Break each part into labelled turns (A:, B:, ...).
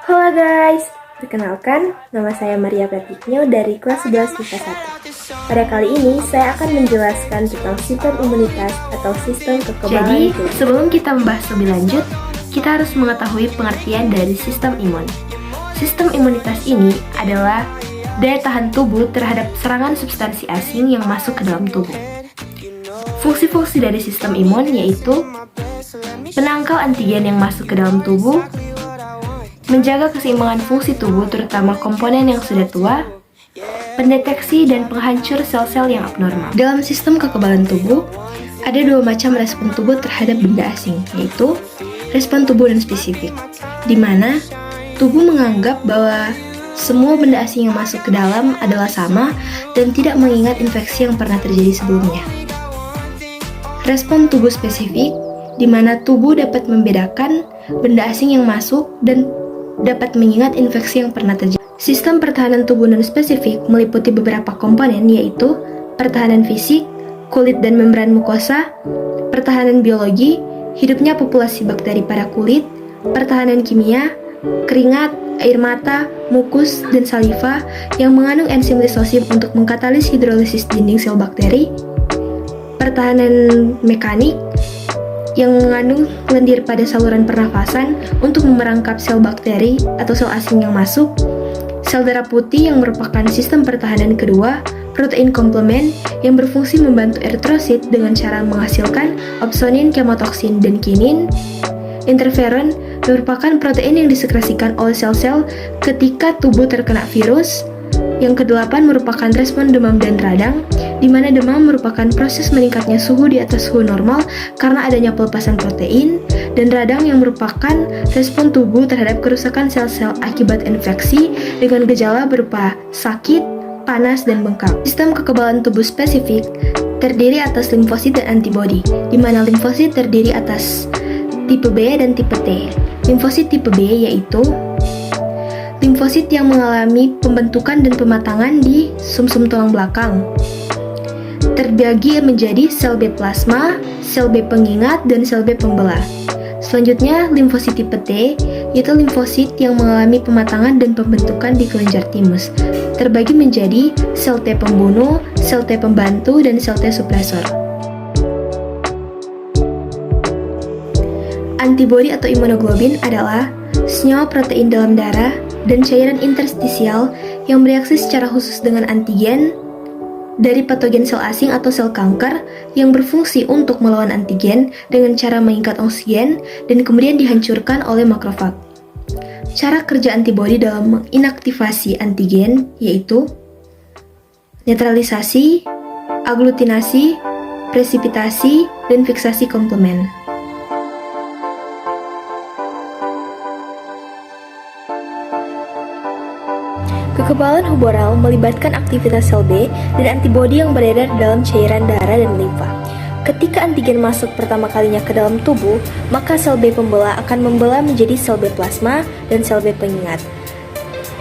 A: Halo guys, perkenalkan nama saya Maria Pratiknyo dari kelas 11 IPA 1. Pada kali ini saya akan menjelaskan tentang sistem imunitas atau sistem kekebalan
B: Jadi,
A: tubuh.
B: sebelum kita membahas lebih lanjut, kita harus mengetahui pengertian dari sistem imun. Sistem imunitas ini adalah daya tahan tubuh terhadap serangan substansi asing yang masuk ke dalam tubuh. Fungsi-fungsi dari sistem imun yaitu penangkal antigen yang masuk ke dalam tubuh, menjaga keseimbangan fungsi tubuh terutama komponen yang sudah tua, pendeteksi dan penghancur sel-sel yang abnormal. Dalam sistem kekebalan tubuh, ada dua macam respon tubuh terhadap benda asing, yaitu respon tubuh dan spesifik, di mana tubuh menganggap bahwa semua benda asing yang masuk ke dalam adalah sama dan tidak mengingat infeksi yang pernah terjadi sebelumnya. Respon tubuh spesifik, di mana tubuh dapat membedakan benda asing yang masuk dan dapat mengingat infeksi yang pernah terjadi. Sistem pertahanan tubuh non-spesifik meliputi beberapa komponen yaitu pertahanan fisik, kulit dan membran mukosa, pertahanan biologi, hidupnya populasi bakteri pada kulit, pertahanan kimia, keringat, air mata, mukus, dan saliva yang mengandung enzim lisosim untuk mengkatalis hidrolisis dinding sel bakteri, pertahanan mekanik yang mengandung lendir pada saluran pernafasan untuk memerangkap sel bakteri atau sel asing yang masuk, sel darah putih yang merupakan sistem pertahanan kedua, protein komplement yang berfungsi membantu eritrosit dengan cara menghasilkan opsonin, kemotoksin, dan kinin, interferon merupakan protein yang disekresikan oleh sel-sel ketika tubuh terkena virus. Yang kedelapan merupakan respon demam dan radang, di mana demam merupakan proses meningkatnya suhu di atas suhu normal karena adanya pelepasan protein, dan radang yang merupakan respon tubuh terhadap kerusakan sel-sel akibat infeksi dengan gejala berupa sakit, panas, dan bengkak. Sistem kekebalan tubuh spesifik terdiri atas limfosit dan antibodi, di mana limfosit terdiri atas tipe B dan tipe T. Limfosit tipe B yaitu limfosit yang mengalami pembentukan dan pematangan di sumsum tulang belakang. Terbagi menjadi sel B plasma, sel B pengingat, dan sel B pembelah. Selanjutnya, limfosit tipe T, yaitu limfosit yang mengalami pematangan dan pembentukan di kelenjar timus. Terbagi menjadi sel T pembunuh, sel T pembantu, dan sel T supresor. Antibodi atau imunoglobin adalah senyawa protein dalam darah dan cairan interstisial yang bereaksi secara khusus dengan antigen dari patogen sel asing atau sel kanker yang berfungsi untuk melawan antigen dengan cara mengikat oksigen dan kemudian dihancurkan oleh makrofag. Cara kerja antibodi dalam menginaktivasi antigen yaitu netralisasi, aglutinasi, presipitasi, dan fiksasi komplement. Kekebalan humoral melibatkan aktivitas sel B dan antibodi yang beredar dalam cairan darah dan limfa. Ketika antigen masuk pertama kalinya ke dalam tubuh, maka sel B pembelah akan membelah menjadi sel B plasma dan sel B pengingat.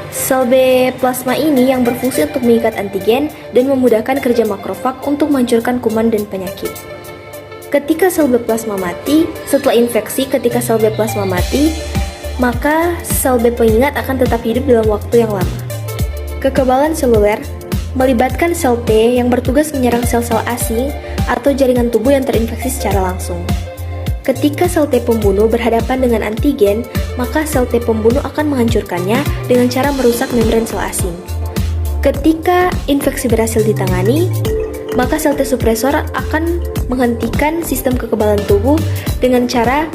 B: Sel B plasma ini yang berfungsi untuk mengikat antigen dan memudahkan kerja makrofag untuk menghancurkan kuman dan penyakit. Ketika sel B plasma mati, setelah infeksi ketika sel B plasma mati, maka sel B pengingat akan tetap hidup dalam waktu yang lama. Kekebalan seluler melibatkan sel T yang bertugas menyerang sel-sel asing atau jaringan tubuh yang terinfeksi secara langsung. Ketika sel T pembunuh berhadapan dengan antigen, maka sel T pembunuh akan menghancurkannya dengan cara merusak membran sel asing. Ketika infeksi berhasil ditangani, maka sel T supresor akan menghentikan sistem kekebalan tubuh dengan cara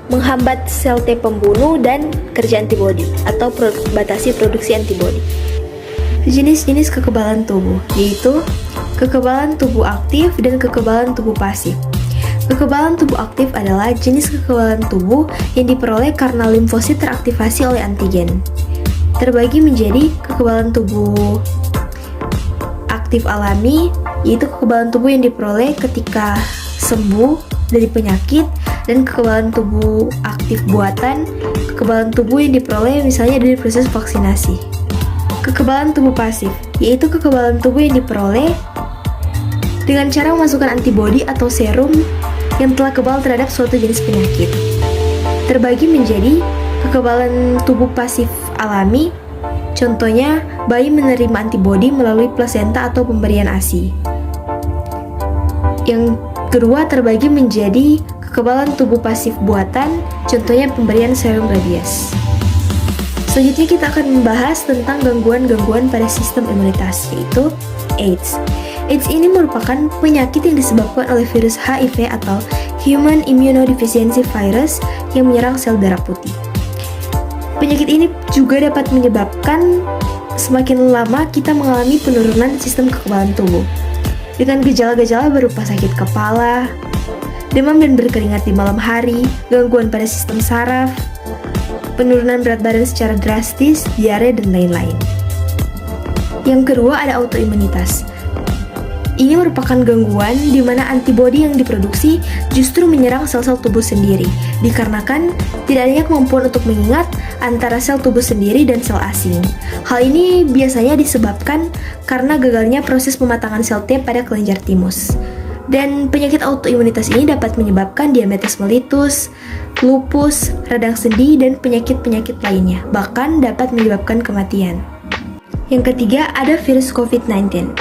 B: menghambat sel T pembunuh dan kerja antibodi atau batasi produksi antibodi. Jenis-jenis kekebalan tubuh yaitu kekebalan tubuh aktif dan kekebalan tubuh pasif. Kekebalan tubuh aktif adalah jenis kekebalan tubuh yang diperoleh karena limfosit teraktivasi oleh antigen. Terbagi menjadi kekebalan tubuh aktif alami, yaitu kekebalan tubuh yang diperoleh ketika sembuh dari penyakit, dan kekebalan tubuh aktif buatan, kekebalan tubuh yang diperoleh misalnya dari proses vaksinasi. Kekebalan tubuh pasif, yaitu kekebalan tubuh yang diperoleh dengan cara memasukkan antibodi atau serum yang telah kebal terhadap suatu jenis penyakit. Terbagi menjadi kekebalan tubuh pasif alami, contohnya bayi menerima antibodi melalui plasenta atau pemberian ASI. Yang kedua terbagi menjadi kekebalan tubuh pasif buatan, contohnya pemberian serum rabies. Selanjutnya kita akan membahas tentang gangguan-gangguan pada sistem imunitas, yaitu AIDS. AIDS ini merupakan penyakit yang disebabkan oleh virus HIV atau Human Immunodeficiency Virus yang menyerang sel darah putih. Penyakit ini juga dapat menyebabkan semakin lama kita mengalami penurunan sistem kekebalan tubuh, dengan gejala-gejala berupa sakit kepala, demam dan berkeringat di malam hari, gangguan pada sistem saraf, penurunan berat badan secara drastis, diare, dan lain-lain. Yang kedua ada autoimunitas. Ini merupakan gangguan di mana antibodi yang diproduksi justru menyerang sel-sel tubuh sendiri, dikarenakan tidak adanya kemampuan untuk mengingat antara sel tubuh sendiri dan sel asing. Hal ini biasanya disebabkan karena gagalnya proses pematangan sel T pada kelenjar timus. Dan penyakit autoimunitas ini dapat menyebabkan diabetes mellitus, lupus, radang sendi, dan penyakit-penyakit lainnya, bahkan dapat menyebabkan kematian. Yang ketiga ada virus COVID-19.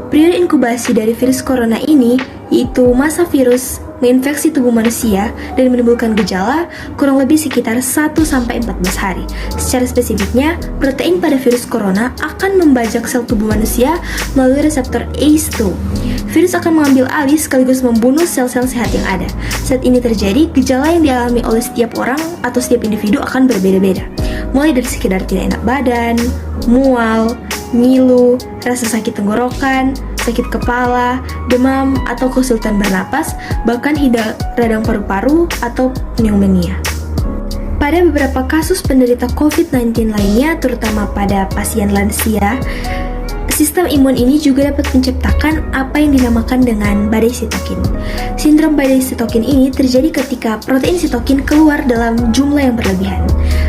B: Periode inkubasi dari virus corona ini yaitu masa virus menginfeksi tubuh manusia dan menimbulkan gejala kurang lebih sekitar 1-14 hari. Secara spesifiknya, protein pada virus corona akan membajak sel tubuh manusia melalui reseptor ACE2. Virus akan mengambil alih sekaligus membunuh sel-sel sehat yang ada. Saat ini terjadi, gejala yang dialami oleh setiap orang atau setiap individu akan berbeda-beda. Mulai dari sekedar tidak enak badan, mual, ngilu, rasa sakit tenggorokan, sakit kepala, demam, atau kesulitan bernapas, bahkan hingga radang paru-paru atau pneumonia. Pada beberapa kasus penderita COVID-19 lainnya, terutama pada pasien lansia, sistem imun ini juga dapat menciptakan apa yang dinamakan dengan badai sitokin. Sindrom badai sitokin ini terjadi ketika protein sitokin keluar dalam jumlah yang berlebihan.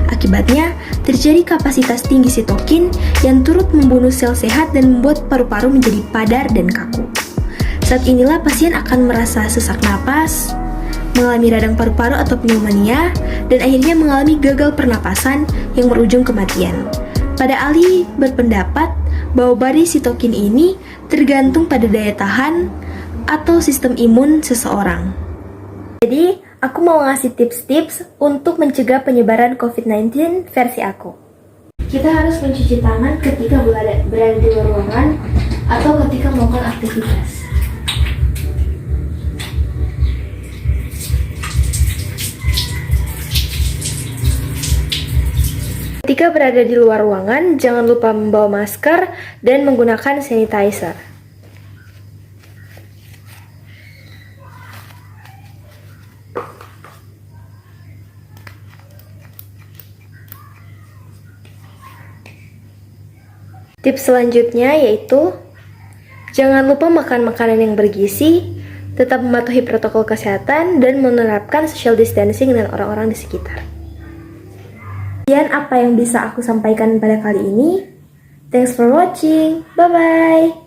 B: Akibatnya, terjadi kapasitas tinggi sitokin yang turut membunuh sel sehat dan membuat paru-paru menjadi padar dan kaku. Saat inilah pasien akan merasa sesak napas, mengalami radang paru-paru atau pneumonia, dan akhirnya mengalami gagal pernapasan yang berujung kematian. Pada ahli berpendapat bahwa badai sitokin ini tergantung pada daya tahan atau sistem imun seseorang.
A: Jadi, aku mau ngasih tips-tips untuk mencegah penyebaran COVID-19 versi aku. Kita harus mencuci tangan ketika berada di luar ruangan atau ketika melakukan aktivitas. Ketika berada di luar ruangan, jangan lupa membawa masker dan menggunakan sanitizer. Tips selanjutnya yaitu jangan lupa makan makanan yang bergizi, tetap mematuhi protokol kesehatan, dan menerapkan social distancing dengan orang-orang di sekitar. Sekian apa yang bisa aku sampaikan pada kali ini. Thanks for watching. Bye-bye.